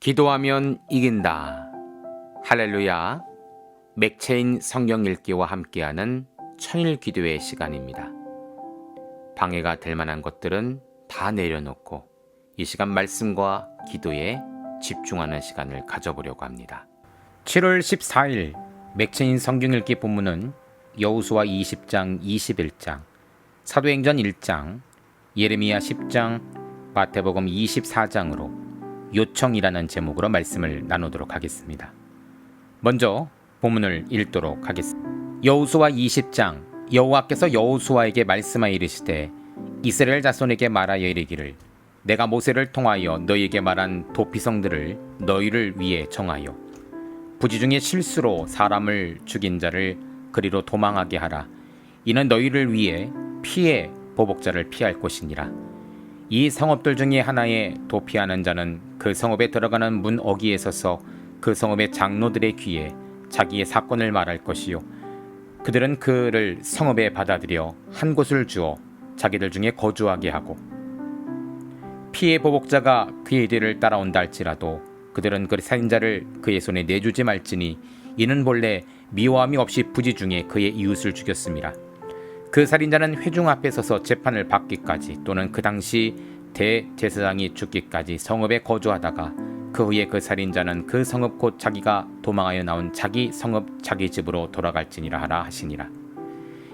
기도하면 이긴다. 할렐루야. 맥체인 성경 읽기와 함께하는 천일 기도의 시간입니다. 방해가 될 만한 것들은 다 내려놓고 이 시간 말씀과 기도에 집중하는 시간을 가져보려고 합니다. 7월 14일 맥체인 성경 읽기 본문은 여호수아 20장, 21장, 사도행전 1장, 예레미야 10장, 마태복음 24장으로 요청이라는 제목으로 말씀을 나누도록 하겠습니다. 먼저 본문을 읽도록 하겠습니다. 여호수아 20장. 여호와께서 여호수아에게 말씀하여 이르시되 이스라엘 자손에게 말하여 이르기를 내가 모세를 통하여 너희에게 말한 도피성들을 너희를 위해 정하여 부지 중에 실수로 사람을 죽인 자를 그리로 도망하게 하라. 이는 너희를 위해 피해 보복자를 피할 곳이니라. 이 성읍들 중에 하나에 도피하는 자는 그 성읍에 들어가는 문 어귀에 서서 그 성읍의 장로들의 귀에 자기의 사건을 말할 것이요 그들은 그를 성읍에 받아들여 한 곳을 주어 자기들 중에 거주하게 하고 피해 보복자가 그의 뒤를 따라온다 할지라도 그들은 그 살인자를 그의 손에 내주지 말지니 이는 본래 미워함이 없이 부지 중에 그의 이웃을 죽였음이라. 그 살인자는 회중 앞에 서서 재판을 받기까지 또는 그 당시 대제사장이 죽기까지 성읍에 거주하다가 그 후에 그 살인자는 그 성읍 곧 자기가 도망하여 나온 자기 성읍 자기 집으로 돌아갈지니라 하라 하시니라.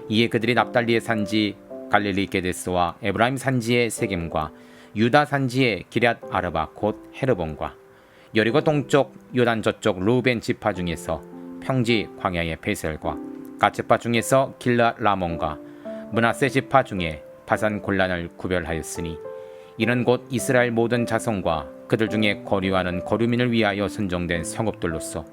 이에 그들이 납달리의 산지 갈릴리 게데스와 에브라임 산지의 세겜과 유다 산지의 기럇 아르바 곧 헤르본과 여리고 동쪽 요단 저쪽 루벤 지파 중에서 평지 광야의 베셀과 갓지파 중에서 길라 라몬과 므낫세 지파 중에 바산 골란을 구별하였으니 이는 곧 이스라엘 모든 자손과 그들 중에 거류하는 거류민을 위하여 선정된 성읍들로서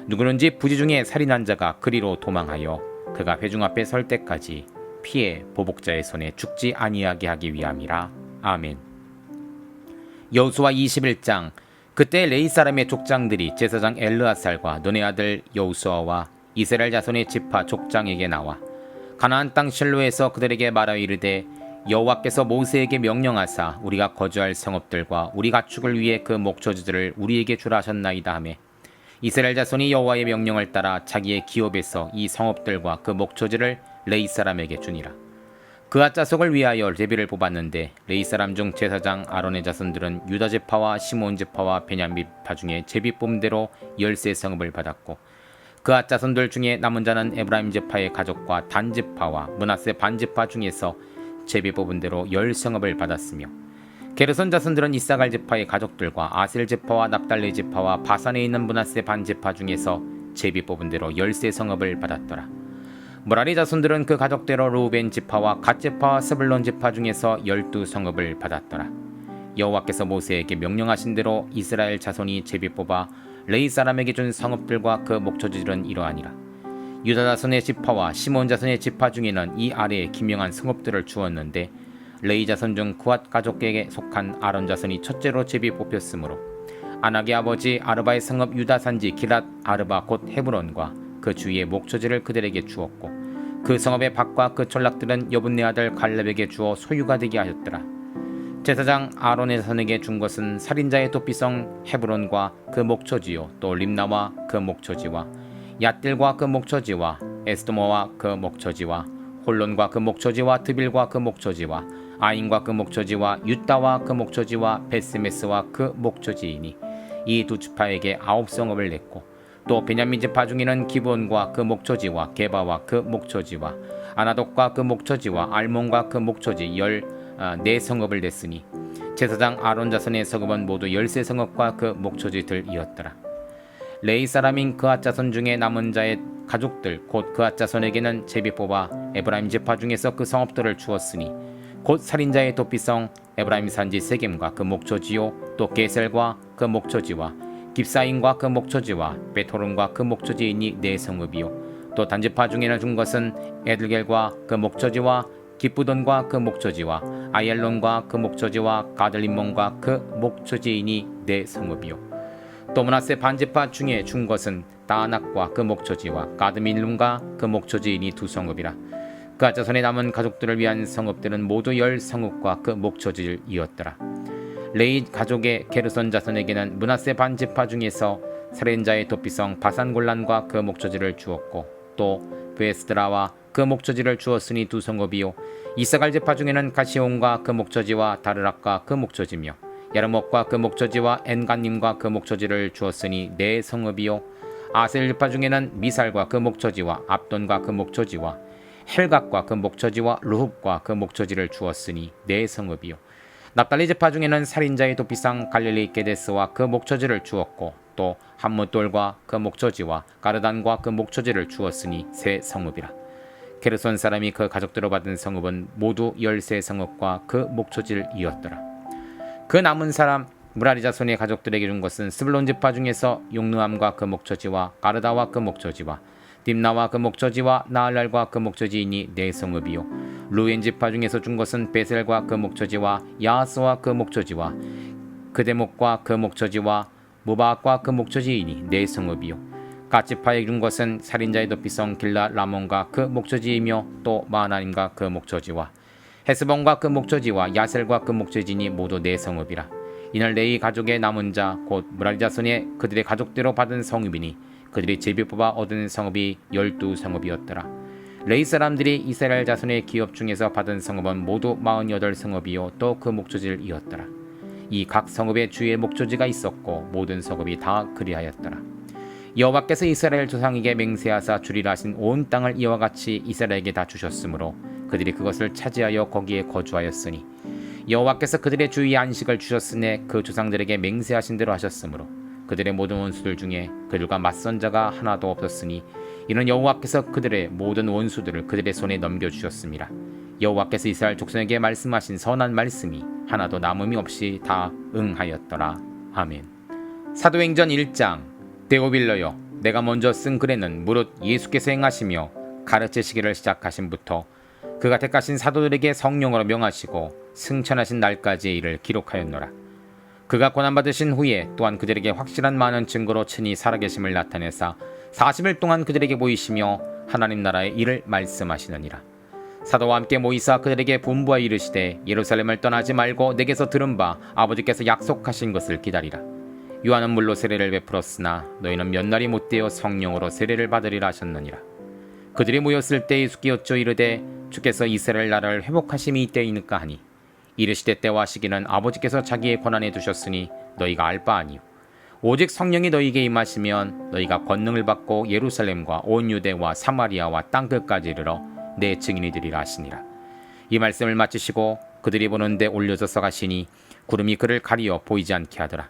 누구든지 부지 중에 살인한 자가 그리로 도망하여 그가 회중 앞에 설 때까지 피해 보복자의 손에 죽지 아니하게 하기 위함이라. 아멘. 여호수아 21장. 그때 레위 사람의 족장들이 제사장 엘르아살과 눈의 아들 여호수아와 이스라엘 자손의 지파 족장에게 나와 가나안 땅 실로에서 그들에게 말하여 이르되 여호와께서 모세에게 명령하사 우리가 거주할 성읍들과 우리 가축을 위해 그 목초지들을 우리에게 주라 하셨나이다 하매 이스라엘 자손이 여호와의 명령을 따라 자기의 기업에서 이 성읍들과 그 목초지를 레위 사람에게 주니라. 그앗 자속을 위하여 레비를 뽑았는데 레위 사람 중 제사장 아론의 자손들은 유다 지파와 시몬 지파와 베냐민 지파 중에 제비 뽑은 대로 13 성읍을 받았고 그앗 자손들 중에 남은 자는 에브라임 지파의 가족과 단 지파와 므낫세 반 지파 중에서 제비 뽑은 대로 10성읍을 받았으며 게르손 자손들은 이사갈 지파의 가족들과 아셀 지파와 납달리 지파와 바산에 있는 므낫세 반 지파 중에서 제비 뽑은 대로 13성읍을 받았더라. 무라리 자손들은 그 가족대로 루벤 지파와 갓 지파와 스불론 지파 중에서 12성읍을 받았더라. 여호와께서 모세에게 명령하신 대로 이스라엘 자손이 제비 뽑아 레위 사람에게 준 성읍들과 그 목초지들은 이러하니라. 유다 자손의 지파와 시몬 자손의 지파 중에는 이 아래에 기명한 성읍들을 주었는데 레위 자손 중 그앗 가족에게 속한 아론 자손이 첫째로 제비 뽑혔으므로 아낙의 아버지 아르바의 성읍 유다 산지 기럇 아르바 곧 헤브론과 그 주위의 목초지를 그들에게 주었고 그 성읍의 밭과 그 전락들은 여분네 아들 갈렙에게 주어 소유가 되게 하였더라. 제사장 아론의 자손에게 준 것은 살인자의 도피성 헤브론과 그 목초지요 또 림나와 그 목초지와 얏딜과 그 목초지와 에스도모와 그 목초지와 홀론과 그 목초지와 드빌과 그 목초지와 아인과 그 목초지와 유다와 그 목초지와 베스메스와 그 목초지이니 이 두 지파에게 9성읍을 냈고 또 베냐민 지파 중에는 기브온과 그 목초지와 게바와 그 목초지와 아나독과 그 목초지와 알몬과 그 목초지 14성읍을 냈으니 제사장 아론 자손의 성읍은 모두 13성읍과 그 목초지들이었더라. 레위 사람인 그앗 자손 중에 남은 자의 가족들 곧 그앗 자손에게는 제비 뽑아 에브라임 지파 중에서 그 성읍들을 주었으니 곧 살인자의 도피성 에브라임 산지 세겜과 그 목초지요 또 게셀과 그 목초지와 깁사인과 그 목초지와 베토론과 그 목초지이니 4성읍이요 또 단지파 중에는 준 것은 에들겔과 그 목초지와 기쁘돈과 그 목초지와 아이엘론과 그 목초지와 가들림몬과 그 목초지이니 4성읍이요 또 므낫세 반지파 중에 준 것은 다낙과 그 목초지와 가드밀룸과 그 목초지이니 2성읍이라. 그앗 자손에 남은 가족들을 위한 성읍들은 모두 10성읍과 그 목초지이었더라. 레위 가족의 게르손 자손에게는 므낫세 반지파 중에서 살인자의 도피성 바산골란과 그 목초지를 주었고 또 베스드라와 그 목초지를 주었으니 두 성읍이요. 이사갈 지파 중에는 가시온과 그 목초지와 다르락과 그 목초지며 야르목과 그 목초지와 엔간님과 그 목초지를 주었으니 네 성읍이요. 아셀 지파 중에는 미살과 그 목초지와 압돈과 그 목초지와 헬각과 그 목초지와 루흡과 그 목초지를 주었으니 네 성읍이요. 납달리 지파 중에는 살인자의 도피상 갈릴리 게데스와 그 목초지를 주었고 또 함뭇돌과 그 목초지와 가르단과 그 목초지를 주었으니 세 성읍이라. 게르손 사람이 그 가족들로 받은 성읍은 모두 13성읍과 그 목초지를 이었더라. 그 남은 사람 무라리 자손의 가족들에게 준 것은 스불론 지파 중에서 용르암과 그 목초지와 가르다와 그 목초지와 딥나와 그 목초지와 나알랄과 그 목초지이니 네 성읍이요. 루엔 지파 중에서 준 것은 베셀과 그 목초지와 야하스와 그 목초지와 그데목과 그 목초지와 무바악과 그 목초지이니 네 성읍이요. 갓지파에 준 것은 살인자의 도피성 길라 라몬과 그 목초지이며 또 마하나임과 그 목초지와 헤스본과 그 목초지와 야셀과 그 목초지니 모두 네 성읍이라. 이날 레위 가족의 남은 자 곧 무라리 자손의 그들의 가족대로 받은 성읍이니 그들이 제비 뽑아 얻은 성읍이 12성읍이었더라. 레위 사람들이 이스라엘 자손의 기업 중에서 받은 성읍은 모두 48성읍이요 또 그 목초지를 이었더라. 이 각 성읍에 주의 목초지가 있었고 모든 성읍이 다 그리하였더라. 여호와께서 이스라엘 조상에게 맹세하사 주리라 하신 온 땅을 이와 같이 이스라엘에게 다 주셨으므로 그들이 그것을 차지하여 거기에 거주하였으니 여호와께서 그들의 주위에 안식을 주셨으니 그 조상들에게 맹세하신 대로 하셨으므로 그들의 모든 원수들 중에 그들과 맞선 자가 하나도 없었으니 이는 여호와께서 그들의 모든 원수들을 그들의 손에 넘겨주셨습니다. 여호와께서 이스라엘 족속에게 말씀하신 선한 말씀이 하나도 남음이 없이 다 응하였더라. 아멘. 사도행전 1장. 데오빌러여, 내가 먼저 쓴 글에는 무릇 예수께서 행하시며 가르치시기를 시작하신부터 그가 택하신 사도들에게 성령으로 명하시고 승천하신 날까지의 일을 기록하였노라. 그가 고난받으신 후에 또한 그들에게 확실한 많은 증거로 친히 살아계심을 나타내사 40일 동안 그들에게 보이시며 하나님 나라의 일을 말씀하시느니라. 사도와 함께 모이사 그들에게 분부하여 이르시되 예루살렘을 떠나지 말고 내게서 들은 바 아버지께서 약속하신 것을 기다리라. 요한은 물로 세례를 베풀었으나 너희는 몇 날이 못되어 성령으로 세례를 받으리라 하셨느니라. 그들이 모였을 때 예수께 여쭈어 이르되 주께서 이스라엘 나라를 회복하심이 이때이니까 하니 이르시되 때와 시기는 아버지께서 자기의 권한에 두셨으니 너희가 알 바 아니요 오직 성령이 너희에게 임하시면 너희가 권능을 받고 예루살렘과 온 유대와 사마리아와 땅끝까지 이르러 내 증인이 되리라 하시니라. 이 말씀을 마치시고 그들이 보는데 올려져서 가시니 구름이 그를 가리어 보이지 않게 하더라.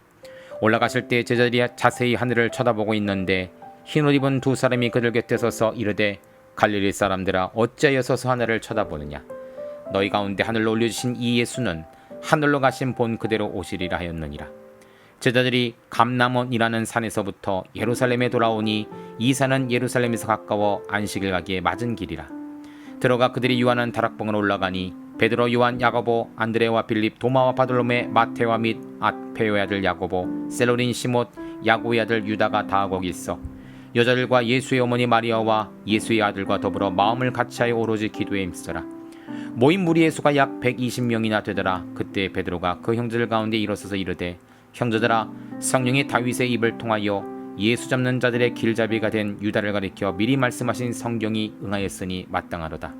올라가실 때 제자들이 자세히 하늘을 쳐다보고 있는데 흰옷 입은 두 사람이 그들 곁에 서서 이르되 갈릴리 사람들아 어찌하여 서서 하늘을 쳐다보느냐. 너희 가운데 하늘로 올려주신 이 예수는 하늘로 가신 본 그대로 오시리라 하였느니라. 제자들이 감람원이라는 산에서부터 예루살렘에 돌아오니 이 산은 예루살렘에서 가까워 안식일 가기에 맞은 길이라. 들어가 그들이 유하는 다락방으로 올라가니 베드로, 요한, 야고보, 안드레와 빌립, 도마와 바돌로메, 마테와 및 앗페요의 아들 야고보, 셀로린 시못, 야고의 아들 유다가 다 거기 있어 여자들과 예수의 어머니 마리아와 예수의 아들과 더불어 마음을 같이하여 오로지 기도에 힘쓰라. 모인 무리의 수가 약 120명이나 되더라. 그때 베드로가 그 형제들 가운데 일어서서 이르되 형제들아, 성령이 다윗의 입을 통하여 예수 잡는 자들의 길잡이가 된 유다를 가리켜 미리 말씀하신 성경이 응하였으니 마땅하로다.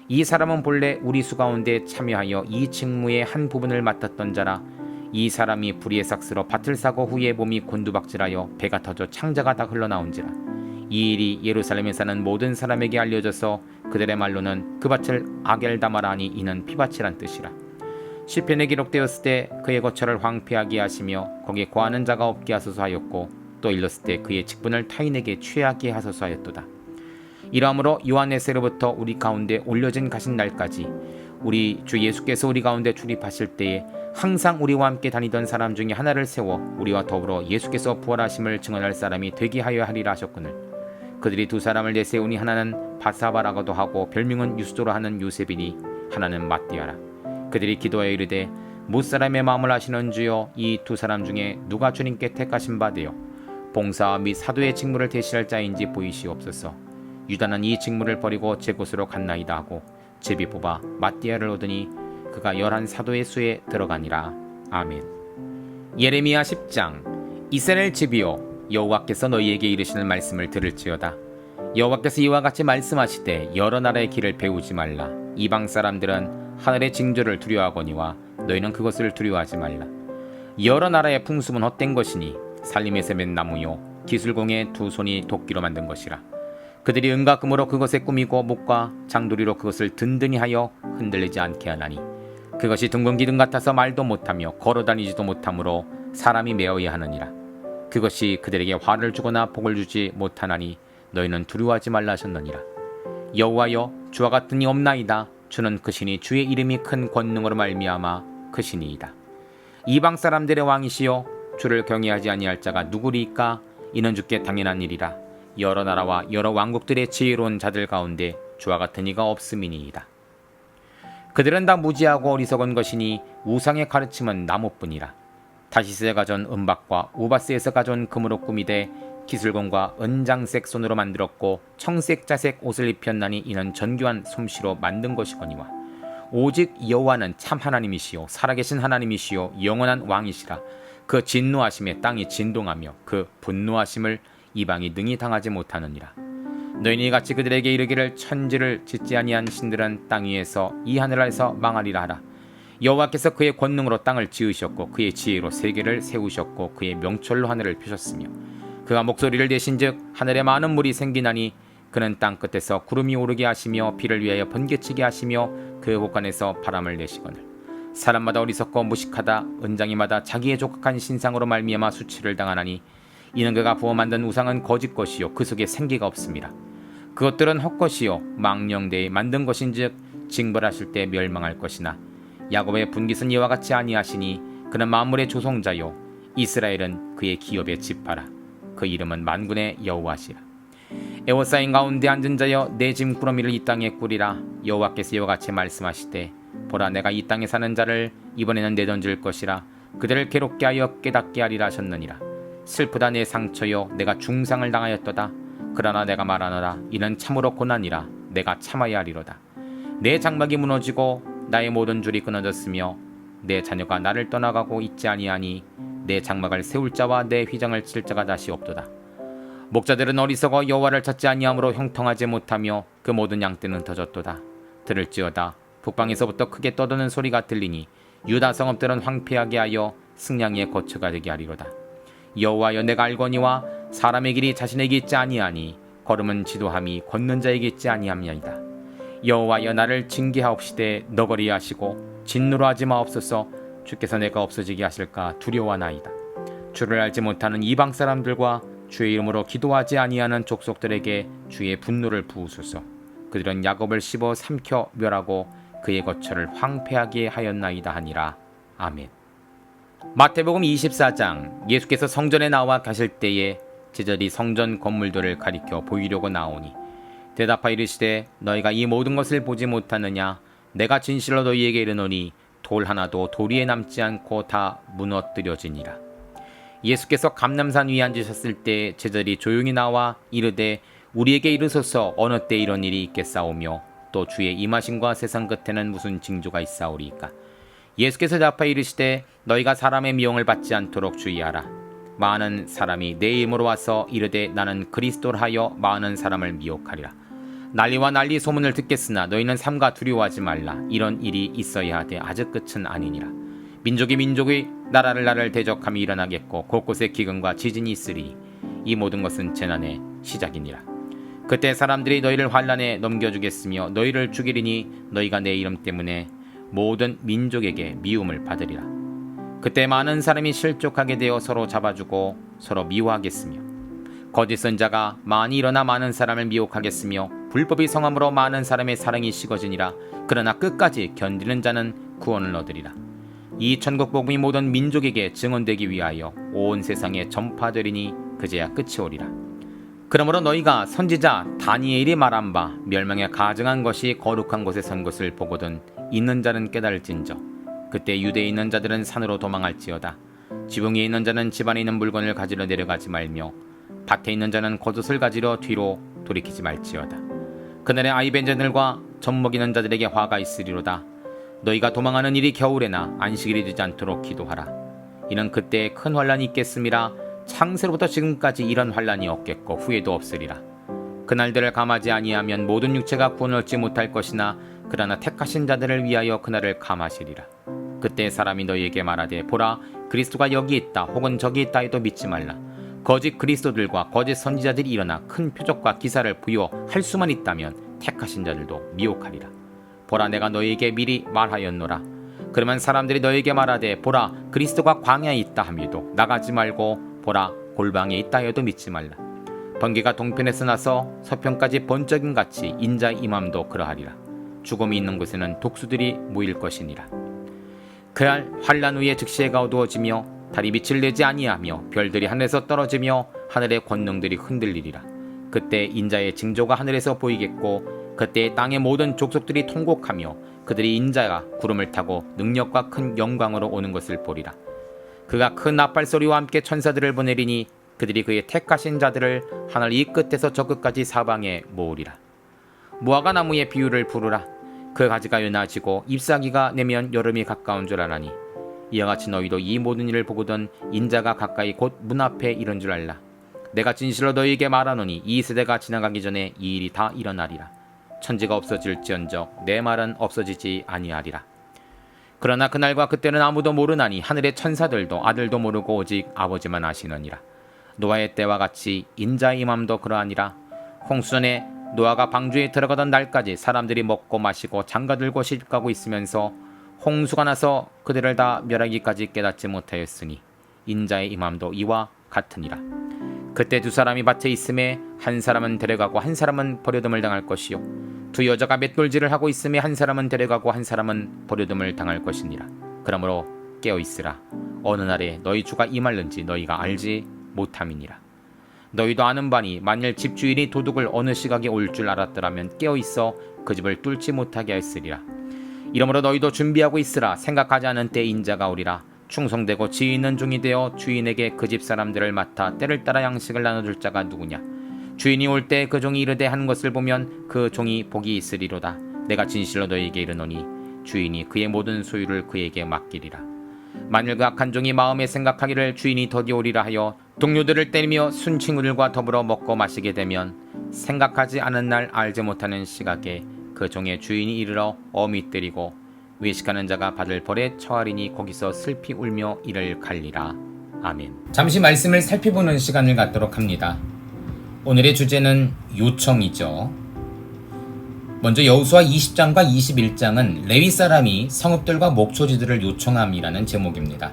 이 사람은 본래 우리 수 가운데 참여하여 이 직무의 한 부분을 맡았던 자라. 이 사람이 불의의 삭스로 밭을 사고 후에 몸이 곤두박질하여 배가 터져 창자가 다 흘러나온지라. 이 일이 예루살렘에 사는 모든 사람에게 알려져서 그들의 말로는 그 밭을 아겔다마라 하니 이는 피밭이란 뜻이라. 시편에 기록되었을 때 그의 거처를 황폐하게 하시며 거기에 거하는 자가 없게 하소서 하였고 또 일렀을 때 그의 직분을 타인에게 취하게 하소서 하였도다. 이러므로 요한에세로부터 우리 가운데 올려진 가신 날까지 우리 주 예수께서 우리 가운데 출입하실 때에 항상 우리와 함께 다니던 사람 중에 하나를 세워 우리와 더불어 예수께서 부활하심을 증언할 사람이 되게 하여 하리라 하셨거늘 그들이 두 사람을 내세우니 하나는 바사바라고도 하고 별명은 유스도라 하는 요셉이니 하나는 mat띠아라. 그들이 기도하여 이르되 무사람의 마음을 아시는 주여 이 두 사람 중에 누가 주님께 택하신 바 되어 봉사 및 사도의 직무를 대신할 자인지 보이시옵소서. 유다는 이 직무를 버리고 제 곳으로 갔나이다 하고 제비 뽑아 mat띠아를 얻으니 그가 11 사도의 수에 들어가니라. 아멘. 예레미야 10장. 이스라엘 집이여, 여호와께서 너희에게 이르시는 말씀을 들을지어다. 여호와께서 이와 같이 말씀하시되 여러 나라의 길을 배우지 말라. 이방 사람들은 하늘의 징조를 두려워하거니와 너희는 그것을 두려워하지 말라. 여러 나라의 풍습은 헛된 것이니 살림에서 맨 나무요 기술공의 두 손이 도끼로 만든 것이라. 그들이 은과 금으로 그것에 꾸미고 목과 장도리로 그것을 든든히 하여 흔들리지 않게 하나니 그것이 둥근 기둥 같아서 말도 못하며 걸어다니지도 못하므로 사람이 메어야 하느니라. 그것이 그들에게 화를 주거나 복을 주지 못하나니 너희는 두려워하지 말라 하셨느니라. 여호와여, 주와 같은 이 없나이다. 주는 크시니 주의 이름이 큰 권능으로 말미암아 크시니이다. 이방 사람들의 왕이시여, 주를 경외하지 아니할 자가 누구리이까? 이는 주께 당연한 일이라. 여러 나라와 여러 왕국들의 지혜로운 자들 가운데 주와 같은 이가 없음이니이다. 그들은 다 무지하고 어리석은 것이니 우상의 가르침은 나무뿐이라. 다시스에 가져온 은박과 우바스에서 가져온 금으로 꾸미되 기술공과 은장색 손으로 만들었고 청색 자색 옷을 입혔나니 이는 정교한 솜씨로 만든 것이거니와 오직 여호와는 참 하나님이시요 살아계신 하나님이시요 영원한 왕이시라. 그 진노하심에 땅이 진동하며 그 분노하심을 이방이 능히 당하지 못하느니라. 너희는 이같이 그들에게 이르기를 천지를 짓지 아니한 신들은 땅 위에서 이 하늘 아래서 망하리라 하라. 여호와께서 그의 권능으로 땅을 지으셨고 그의 지혜로 세계를 세우셨고 그의 명철로 하늘을 펴셨으며 그가 목소리를 내신즉 하늘에 많은 물이 생기나니 그는 땅 끝에서 구름이 오르게 하시며 비를 위하여 번개치게 하시며 그 곳간에서 바람을 내시거늘 사람마다 어리석고 무식하다. 은장이마다 자기의 족각한 신상으로 말미암아 수치를 당하나니 이는 그가 부어 만든 우상은 거짓 것이요 그 속에 생기가 없습니다. 그것들은 헛것이요 망령되이 만든 것인즉 징벌하실 때 멸망할 것이나 야곱의 분깃은 이와 같이 아니하시니 그는 만물의 조성자요 이스라엘은 그의 기업의 지파라. 그 이름은 만군의 여호와시라. 에워싸인 가운데 앉은 자여 내 짐꾸러미를 이 땅에 꾸리라. 여호와께서 이와 같이 말씀하시되 보라 내가 이 땅에 사는 자를 이번에는 내던질 것이라. 그들을 괴롭게 하여 깨닫게 하리라 하셨느니라. 슬프다 내 상처여 내가 중상을 당하였도다. 그러나 내가 말하노라 이는 참으로 고난이라. 내가 참아야 하리로다. 내 장막이 무너지고 나의 모든 줄이 끊어졌으며 내 자녀가 나를 떠나가고 있지 아니하니 내 장막을 세울 자와 내 휘장을 칠 자가 다시 없도다. 목자들은 어리석어 여호와를 찾지 아니함으로 형통하지 못하며 그 모든 양떼는 터졌도다. 들을지어다 북방에서부터 크게 떠드는 소리가 들리니 유다 성읍들은 황폐하게 하여 승냥이의 거처가 되게 하리로다. 여호와여 내가 알거니와 사람의 길이 자신에게 있지 아니하니 걸음은 지도함이 걷는 자에게 있지 아니함이니이다. 여호와여 나를 징계하옵시되 너거리 하시고 진노로 하지 마옵소서. 주께서 내가 없어지게 하실까 두려워하나이다. 주를 알지 못하는 이방 사람들과 주의 이름으로 기도하지 아니하는 족속들에게 주의 분노를 부으소서. 그들은 야곱을 씹어 삼켜 멸하고 그의 거처를 황폐하게 하였나이다 하니라. 아멘. 마태복음 24장. 예수께서 성전에 나와 가실 때에 제자들이 성전 건물들을 가리켜 보이려고 나오니 대답하여 이르시되 너희가 이 모든 것을 보지 못하느냐. 내가 진실로 너희에게 이르노니 돌 하나도 돌 위에 남지 않고 다 무너뜨려지니라. 예수께서 감람산 위에 앉으셨을 때 제자들이 조용히 나와 이르되 우리에게 이르소서 어느 때 이런 일이 있겠사오며 또 주의 임하심과 세상 끝에는 무슨 징조가 있사오리이까. 예수께서 대답하여 이르시되 너희가 사람의 미움을 받지 않도록 주의하라. 많은 사람이 내 이름으로 와서 이르되 나는 그리스도라 하여 많은 사람을 미혹하리라. 난리와 난리 소문을 듣겠으나 너희는 삼가 두려워하지 말라. 이런 일이 있어야 하되 아직 끝은 아니니라. 민족이 민족의 나라를 대적함이 일어나겠고 곳곳에 기근과 지진이 있으리. 이 모든 것은 재난의 시작이니라. 그때 사람들이 너희를 환난에 넘겨주겠으며 너희를 죽이리니 너희가 내 이름 때문에 모든 민족에게 미움을 받으리라. 그때 많은 사람이 실족하게 되어 서로 잡아주고 서로 미워하겠으며 거짓 선자가 많이 일어나 많은 사람을 미혹하겠으며 불법이 성함으로 많은 사람의 사랑이 식어지니라. 그러나 끝까지 견디는 자는 구원을 얻으리라. 이 천국 복음이 모든 민족에게 증언되기 위하여 온 세상에 전파되리니 그제야 끝이 오리라. 그러므로 너희가 선지자 다니엘이 말한 바 멸망에 가증한 것이 거룩한 곳에 선 것을 보거든 있는 자는 깨달을진저. 그때 유대에 있는 자들은 산으로 도망할지어다. 지붕 위에 있는 자는 집 안에 있는 물건을 가지러 내려가지 말며 밭에 있는 자는 겉옷을 가지러 뒤로 돌이키지 말지어다. 그날에 아이 벤자들과 젖먹이는 자들에게 화가 있으리로다. 너희가 도망하는 일이 겨울에나 안식일이 되지 않도록 기도하라. 이는 그때에 큰 환란이 있겠음이라. 창세로부터 지금까지 이런 환란이 없겠고 후에도 없으리라. 그날들을 감하지 아니하면 모든 육체가 구원을 얻지 못할 것이나 그러나 택하신 자들을 위하여 그날을 감하시리라. 그때 사람이 너희에게 말하되 보라 그리스도가 여기 있다 혹은 저기 있다 해도 믿지 말라. 거짓 그리스도들과 거짓 선지자들이 일어나 큰 표적과 기사를 부여할 수만 있다면 택하신 자들도 미혹하리라. 보라 내가 너희에게 미리 말하였노라. 그러면 사람들이 너희에게 말하되 보라 그리스도가 광야에 있다 함에도 나가지 말고 보라 골방에 있다 해도 믿지 말라. 번개가 동편에서 나서 서편까지 번쩍임 같이 인자의 임함도 그러하리라. 죽음이 있는 곳에는 독수들이 모일 것이니라. 그날 환란 후에 즉시 해가 어두워지며 달이 빛을 내지 아니하며 별들이 하늘에서 떨어지며 하늘의 권능들이 흔들리리라. 그때 인자의 징조가 하늘에서 보이겠고 그때 땅의 모든 족속들이 통곡하며 그들이 인자가 구름을 타고 능력과 큰 영광으로 오는 것을 보리라. 그가 큰 나팔 소리와 함께 천사들을 보내리니 그들이 그의 택하신 자들을 하늘 이 끝에서 저 끝까지 사방에 모으리라. 무화과 나무의 비유를 부르라. 그 가지가 연하지고 잎사귀가 내면 여름이 가까운 줄 아나니 이와 같이 너희도 이 모든 일을 보거든 인자가 가까이 곧 문 앞에 이른 줄 알라. 내가 진실로 너희에게 말하노니 이 세대가 지나가기 전에 이 일이 다 일어나리라. 천지가 없어질지언정 내 말은 없어지지 아니하리라. 그러나 그날과 그때는 아무도 모르나니 하늘의 천사들도 아들도 모르고 오직 아버지만 아시느니라. 노아의 때와 같이 인자의 임함도 그러하니라. 홍수전에 노아가 방주에 들어가던 날까지 사람들이 먹고 마시고 장가들고 시집가고 있으면서 홍수가 나서 그들을 다 멸하기까지 깨닫지 못하였으니 인자의 임함도 이와 같으니라. 그때 두 사람이 밭에 있음에 한 사람은 데려가고 한 사람은 버려둠을 당할 것이요 두 여자가 맷돌질을 하고 있음에 한 사람은 데려가고 한 사람은 버려둠을 당할 것이니라. 그러므로 깨어있으라. 어느 날에 너희 주가 임할는지 너희가 알지 못함이니라. 너희도 아는 바니 만일 집주인이 도둑을 어느 시각에 올 줄 알았더라면 깨어있어 그 집을 뚫지 못하게 했으리라. 이러므로 너희도 준비하고 있으라. 생각하지 않은 때 인자가 오리라. 충성되고 지혜 있는 종이 되어 주인에게 그 집 사람들을 맡아 때를 따라 양식을 나눠줄 자가 누구냐. 주인이 올 때 그 종이 이르되 하는 것을 보면 그 종이 복이 있으리로다. 내가 진실로 너희에게 이르노니 주인이 그의 모든 소유를 그에게 맡기리라. 만일 그 악한 종이 마음에 생각하기를 주인이 더디 오리라 하여 동료들을 때리며 순친구들과 더불어 먹고 마시게 되면 생각하지 않은 날 알지 못하는 시각에 그 종의 주인이 이르러 어미 때리고 외식하는 자가 받을 벌에 처하리니 거기서 슬피 울며 이를 갈리라. 아멘. 잠시 말씀을 살펴보는 시간을 갖도록 합니다. 오늘의 주제는 요청이죠. 먼저 여호수아 20장과 21장은 레위 사람이 성읍들과 목초지들을 요청함이라는 제목입니다.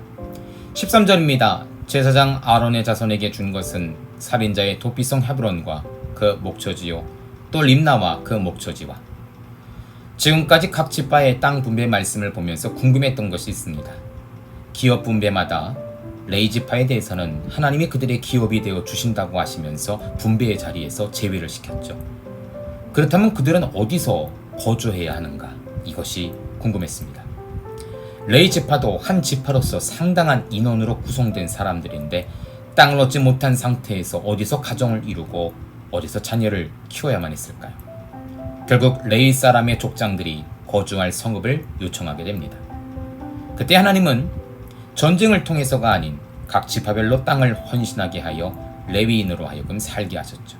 13절입니다. 제사장 아론의 자손에게 준 것은 살인자의 도피성 헤브론과 그 목초지요 또 림나와 그 목초지와. 지금까지 각 지파의 땅 분배 말씀을 보면서 궁금했던 것이 있습니다. 기업 분배마다 레위 지파에 대해서는 하나님이 그들의 기업이 되어 주신다고 하시면서 분배의 자리에서 제외를 시켰죠. 그렇다면 그들은 어디서 거주해야 하는가? 이것이 궁금했습니다. 레위 지파도 한 지파로서 상당한 인원으로 구성된 사람들인데 땅을 얻지 못한 상태에서 어디서 가정을 이루고 어디서 자녀를 키워야만 했을까요? 결국 레위 사람의 족장들이 거주할 성읍을 요청하게 됩니다. 그때 하나님은 전쟁을 통해서가 아닌 각 지파별로 땅을 헌신하게 하여 레위인으로 하여금 살게 하셨죠.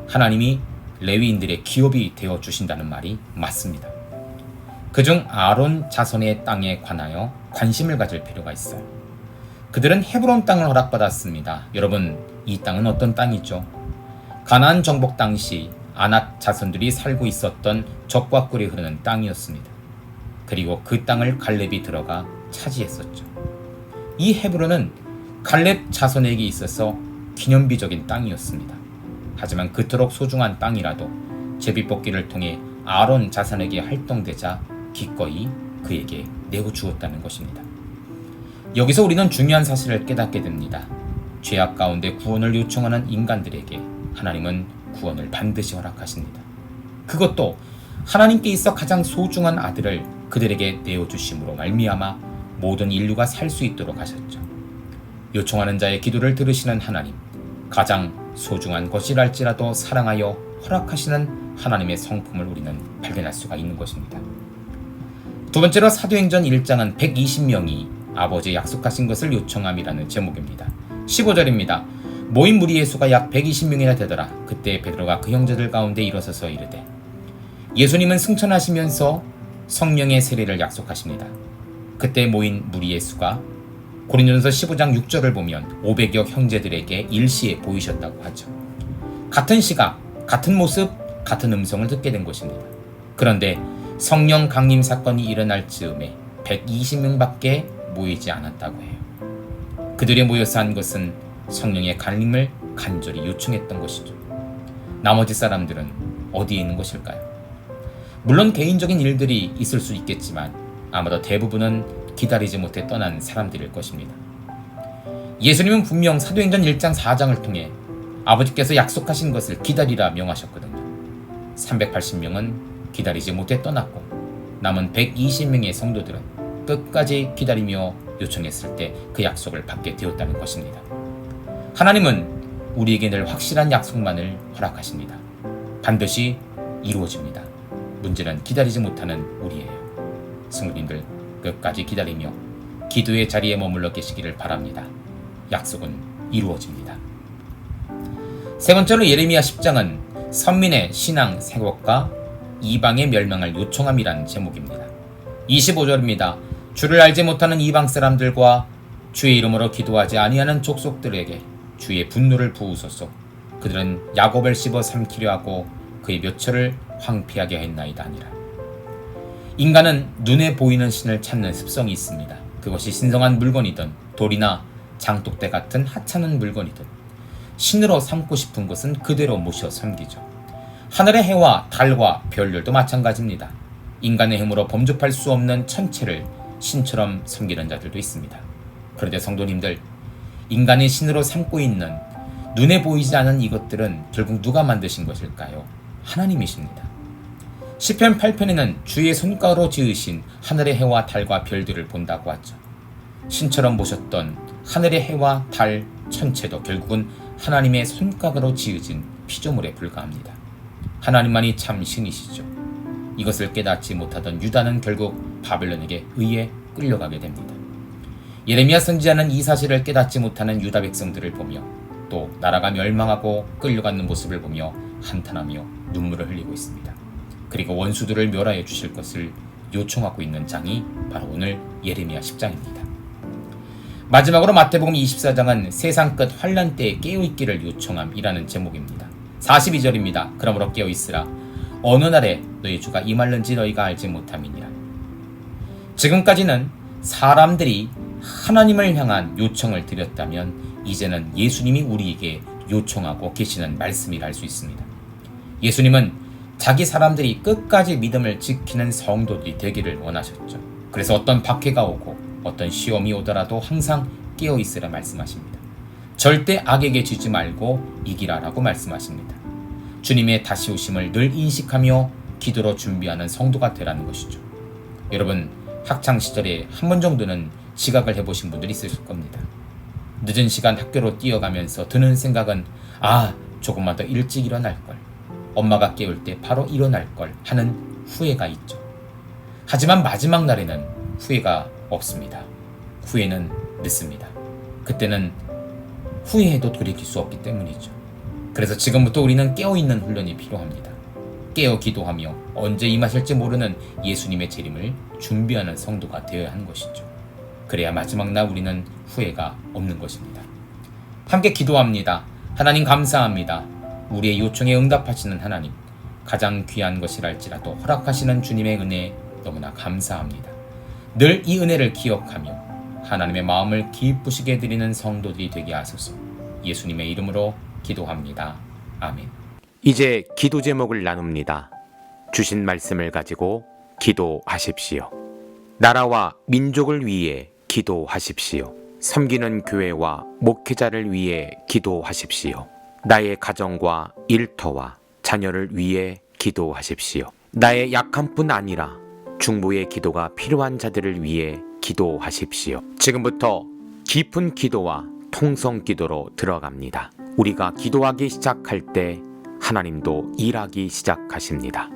하나님이 레위인들의 기업이 되어 주신다는 말이 맞습니다. 그중 아론 자손의 땅에 관하여 관심을 가질 필요가 있어요. 그들은 헤브론 땅을 허락받았습니다. 여러분, 이 땅은 어떤 땅이죠? 가나안 정복 당시 아낙 자손들이 살고 있었던 적과 꿀이 흐르는 땅이었습니다. 그리고 그 땅을 갈렙이 들어가 차지했었죠. 이 헤브론은 갈렙 자손에게 있어서 기념비적인 땅이었습니다. 하지만 그토록 소중한 땅이라도 제비뽑기를 통해 아론 자손에게 할당되자 기꺼이 그에게 내어주었다는 것입니다. 여기서 우리는 중요한 사실을 깨닫게 됩니다. 죄악 가운데 구원을 요청하는 인간들에게 하나님은 구원을 반드시 허락하십니다. 그것도 하나님께 있어 가장 소중한 아들을 그들에게 내어주심으로 말미암아 모든 인류가 살 수 있도록 하셨죠. 요청하는 자의 기도를 들으시는 하나님, 가장 소중한 것이랄지라도 사랑하여 허락하시는 하나님의 성품을 우리는 발견할 수가 있는 것입니다. 두 번째로 사도행전 1장은 120명이 아버지의 약속하신 것을 요청함이라는 제목입니다. 15절입니다. 모인 무리의 수가 약 120명이나 되더라. 그때 베드로가 그 형제들 가운데 일어서서 이르되 예수님은 승천하시면서 성령의 세례를 약속하십니다. 그때 모인 무리의 수가 고린도전서 15장 6절을 보면 500여 형제들에게 일시에 보이셨다고 하죠. 같은 시각, 같은 모습, 같은 음성을 듣게 된 것입니다. 그런데 성령 강림 사건이 일어날 즈음에 120명밖에 모이지 않았다고 해요. 그들이 모여서 한 것은 성령의 강림을 간절히 요청했던 것이죠. 나머지 사람들은 어디에 있는 것일까요? 물론 개인적인 일들이 있을 수 있겠지만 아마도 대부분은 기다리지 못해 떠난 사람들일 것입니다. 예수님은 분명 사도행전 1장 4장을 통해 아버지께서 약속하신 것을 기다리라 명하셨거든요. 380명은 기다리지 못해 떠났고 남은 120명의 성도들은 끝까지 기다리며 요청했을 때 그 약속을 받게 되었다는 것입니다. 하나님은 우리에게 늘 확실한 약속만을 허락하십니다. 반드시 이루어집니다. 문제는 기다리지 못하는 우리예요. 성도님들 끝까지 기다리며 기도의 자리에 머물러 계시기를 바랍니다. 약속은 이루어집니다. 세 번째로 예레미야 10장은 선민의 신앙 회복과 이방의 멸망을 요청함이라는 제목입니다. 25절입니다. 주를 알지 못하는 이방 사람들과 주의 이름으로 기도하지 아니하는 족속들에게 주의 분노를 부으소서. 그들은 야곱을 씹어 삼키려 하고 그의 묘처를 황폐하게 했나이다 아니라. 인간은 눈에 보이는 신을 찾는 습성이 있습니다. 그것이 신성한 물건이든 돌이나 장독대 같은 하찮은 물건이든 신으로 삼고 싶은 것은 그대로 모셔 섬기죠. 하늘의 해와 달과 별들도 마찬가지입니다. 인간의 힘으로 범접할 수 없는 천체를 신처럼 섬기는 자들도 있습니다. 그런데 성도님들, 인간이 신으로 삼고 있는 눈에 보이지 않는 이것들은 결국 누가 만드신 것일까요? 하나님이십니다. 시편 8편에는 주의 손가락으로 지으신 하늘의 해와 달과 별들을 본다고 하죠. 신처럼 보셨던 하늘의 해와 달, 천체도 결국은 하나님의 손가락으로 지어진 피조물에 불과합니다. 하나님만이 참 신이시죠. 이것을 깨닫지 못하던 유다는 결국 바벨론에게 의해 끌려가게 됩니다. 예레미야 선지자는 이 사실을 깨닫지 못하는 유다 백성들을 보며 또 나라가 멸망하고 끌려가는 모습을 보며 한탄하며 눈물을 흘리고 있습니다. 그리고 원수들을 멸하여 주실 것을 요청하고 있는 장이 바로 오늘 예레미야 10장입니다. 마지막으로 마태복음 24장은 세상 끝 환난 때에 깨어있기를 요청함이라는 제목입니다. 42절입니다. 그러므로 깨어있으라. 어느 날에 너희 주가 임할는지 너희가 알지 못함이니라. 지금까지는 사람들이 하나님을 향한 요청을 드렸다면 이제는 예수님이 우리에게 요청하고 계시는 말씀이라 할 수 있습니다. 예수님은 자기 사람들이 끝까지 믿음을 지키는 성도들이 되기를 원하셨죠. 그래서 어떤 박해가 오고 어떤 시험이 오더라도 항상 깨어있으라 말씀하십니다. 절대 악에게 지지 말고 이기라라고 말씀하십니다. 주님의 다시 오심을 늘 인식하며 기도로 준비하는 성도가 되라는 것이죠. 여러분, 학창시절에 한 번 정도는 지각을 해보신 분들이 있으실 겁니다. 늦은 시간 학교로 뛰어가면서 드는 생각은 조금만 더 일찍 일어날걸, 엄마가 깨울 때 바로 일어날걸 하는 후회가 있죠. 하지만 마지막 날에는 후회가 없습니다. 후회는 늦습니다. 그때는 후회해도 돌이킬 수 없기 때문이죠. 그래서 지금부터 우리는 깨어있는 훈련이 필요합니다. 깨어 기도하며 언제 임하실지 모르는 예수님의 재림을 준비하는 성도가 되어야 하는 것이죠. 그래야 마지막 날 우리는 후회가 없는 것입니다. 함께 기도합니다. 하나님 감사합니다. 우리의 요청에 응답하시는 하나님, 가장 귀한 것이랄지라도 허락하시는 주님의 은혜 너무나 감사합니다. 늘 이 은혜를 기억하며 하나님의 마음을 기쁘시게 드리는 성도들이 되게 하소서. 예수님의 이름으로 기도합니다. 아멘. 이제 기도 제목을 나눕니다. 주신 말씀을 가지고 기도하십시오. 나라와 민족을 위해 기도하십시오. 섬기는 교회와 목회자를 위해 기도하십시오. 나의 가정과 일터와 자녀를 위해 기도하십시오. 나의 약한 뿐 아니라 중보의 기도가 필요한 자들을 위해 기도하십시오. 지금부터 깊은 기도와 통성 기도로 들어갑니다. 우리가 기도하기 시작할 때 하나님도 일하기 시작하십니다.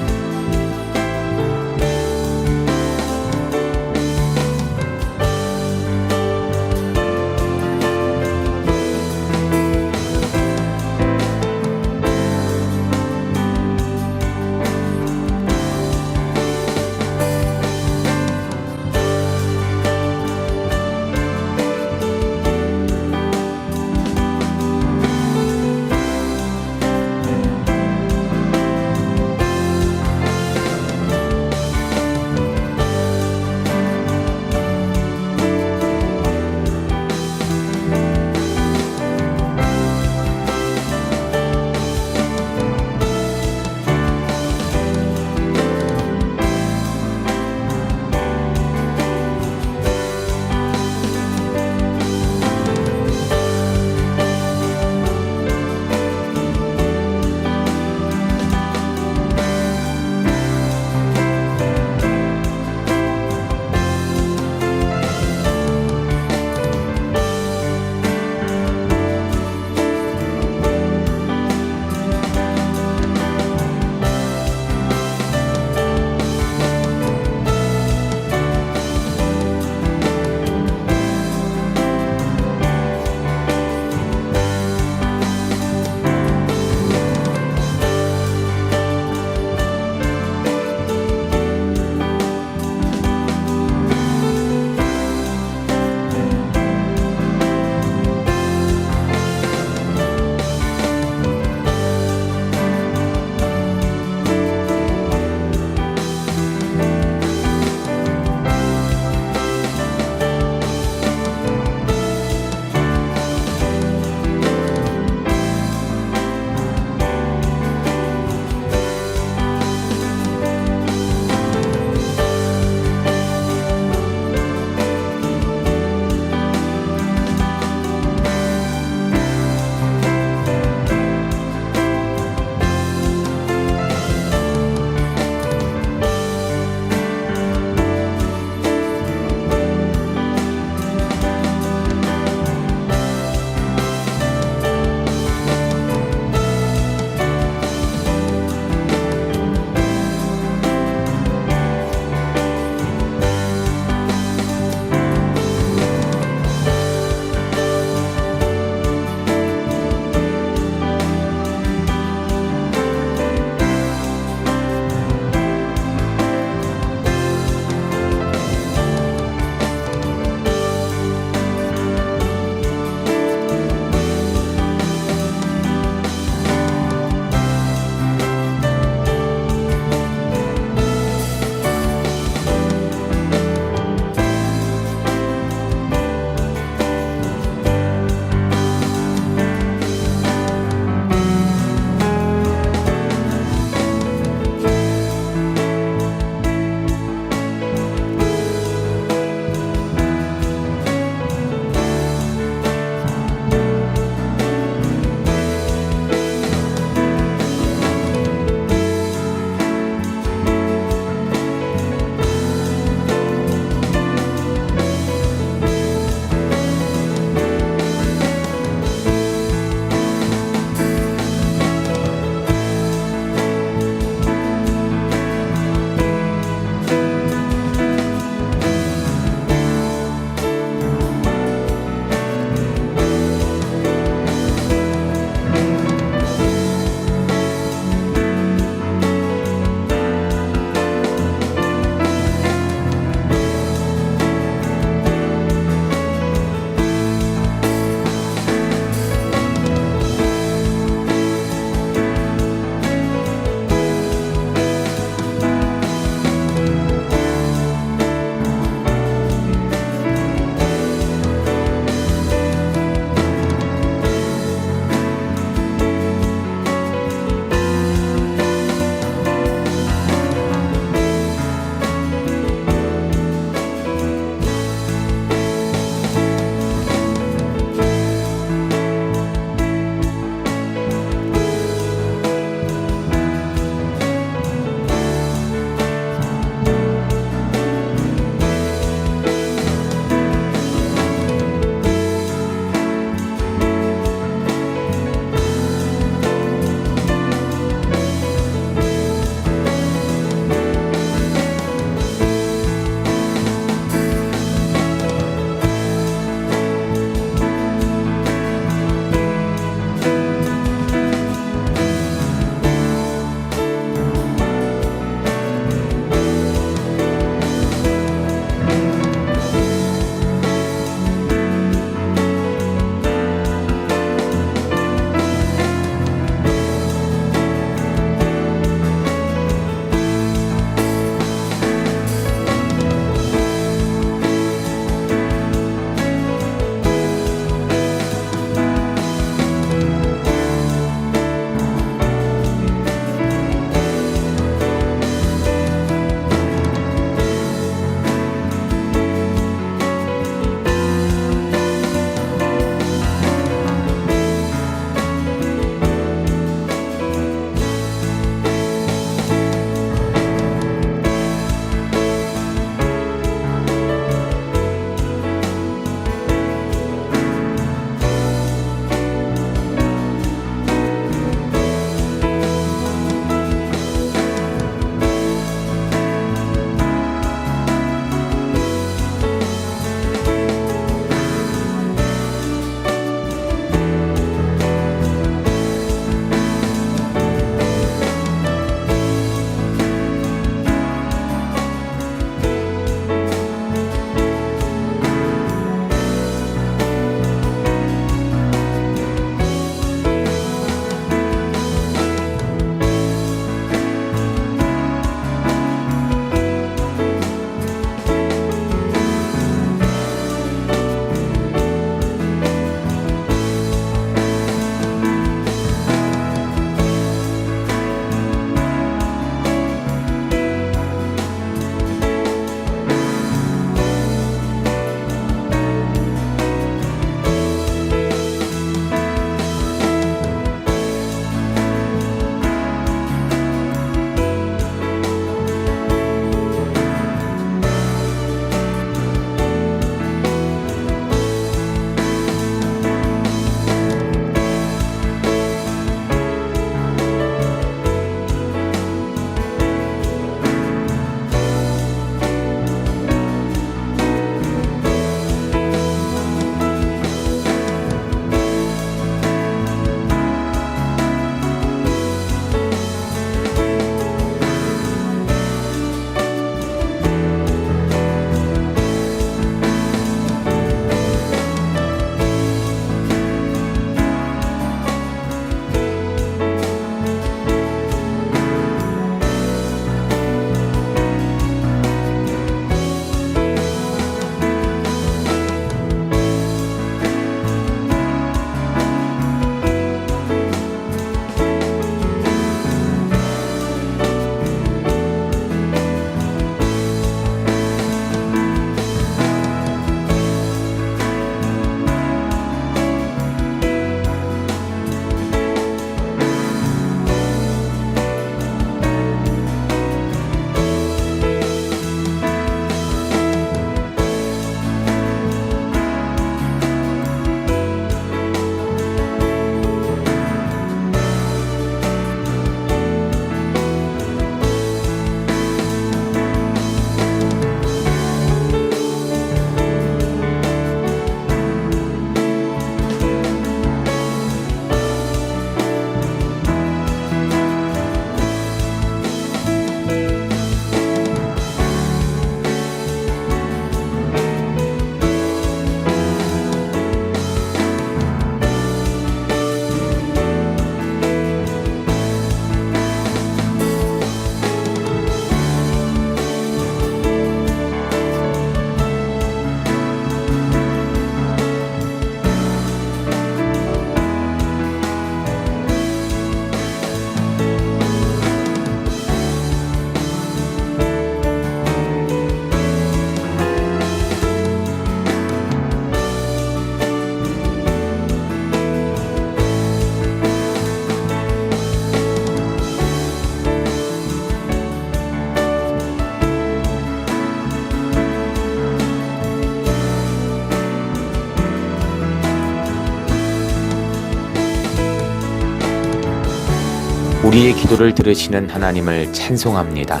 우리의 기도를 들으시는 하나님을 찬송합니다.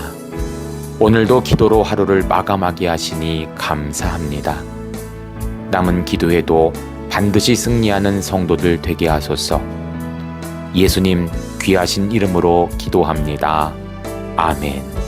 오늘도 기도로 하루를 마감하게 하시니 감사합니다. 남은 기도에도 반드시 승리하는 성도들 되게 하소서. 예수님 귀하신 이름으로 기도합니다. 아멘.